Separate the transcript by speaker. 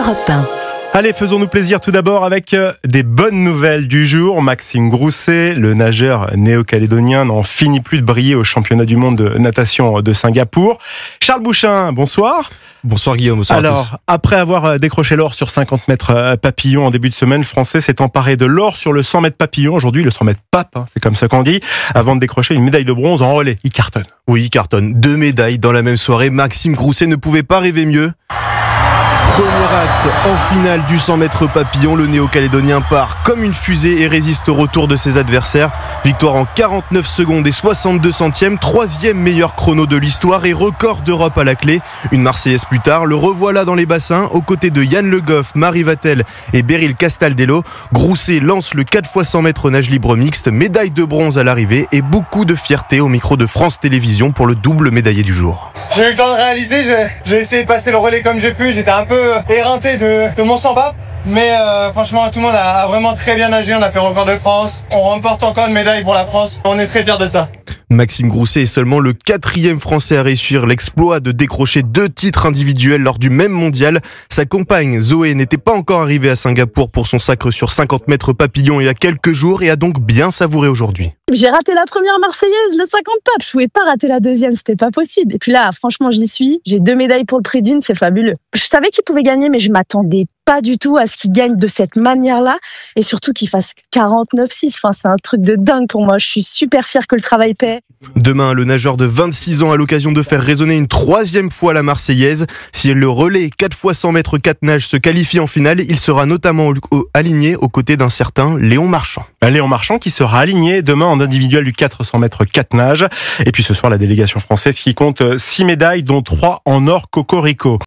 Speaker 1: Europe 1.
Speaker 2: Allez, faisons-nous plaisir tout d'abord avec des bonnes nouvelles du jour. Maxime Grousset, le nageur néo-calédonien, n'en finit plus de briller au championnat du monde de natation de Singapour. Charles Bouchin, bonsoir.
Speaker 3: Bonsoir Guillaume, bonsoir à tous.
Speaker 2: Alors, après avoir décroché l'or sur 50 mètres papillon en début de semaine, le Français s'est emparé de l'or sur le 100 mètres papillon. Aujourd'hui, le 100 mètres pape, c'est comme ça qu'on dit, avant de décrocher une médaille de bronze en relais. Il cartonne.
Speaker 3: Oui, il cartonne. 2 médailles dans la même soirée. Maxime Grousset ne pouvait pas rêver mieux. Premier acte en finale du 100 mètres papillon, le néo-calédonien part comme une fusée et résiste au retour de ses adversaires. Victoire en 49 secondes et 62 centièmes, troisième meilleur chrono de l'histoire et record d'Europe à la clé. Une Marseillaise plus tard, le revoilà dans les bassins aux côtés de Yann Le Goff, Marie Vatel et Beryl Castaldello. Grousset lance le 4x100 mètres nage libre mixte, médaille de bronze à l'arrivée et beaucoup de fierté au micro de France Télévisions pour le double médaillé du jour.
Speaker 4: J'ai eu le temps de réaliser, j'ai essayé de passer le relais comme j'ai pu, j'étais un peu éreinté de mon 100 pape. Mais franchement, tout le monde a vraiment très bien nagé, on a fait le record de France. On remporte encore une médaille pour la France, on est très fiers de ça.
Speaker 3: Maxime Grousset est seulement le 4e Français à réussir l'exploit de décrocher 2 titres individuels lors du même mondial. Sa compagne Zoé n'était pas encore arrivée à Singapour pour son sacre sur 50 mètres papillon il y a quelques jours et a donc bien savouré aujourd'hui.
Speaker 5: J'ai raté la première Marseillaise, le 50 pape. Je pouvais pas rater la deuxième, c'était pas possible. Et puis là, franchement, j'y suis. J'ai 2 médailles pour le prix d'une, c'est fabuleux. Je savais qu'il pouvait gagner, mais je m'attendais pas du tout à ce qu'il gagne de cette manière-là. Et surtout qu'il fasse 49,6. Enfin, c'est un truc de dingue pour moi. Je suis super fière que le travail paie.
Speaker 3: Demain, le nageur de 26 ans a l'occasion de faire résonner une 3e fois la Marseillaise. Si le relais 4x100 mètres 4 nages se qualifie en finale, il sera notamment aligné aux côtés d'un certain Léon Marchand.
Speaker 2: Léon Marchand qui sera aligné demain en individuel du 400 mètres 4 nages. Et puis ce soir, la délégation française qui compte 6 médailles, dont 3 en or cocorico.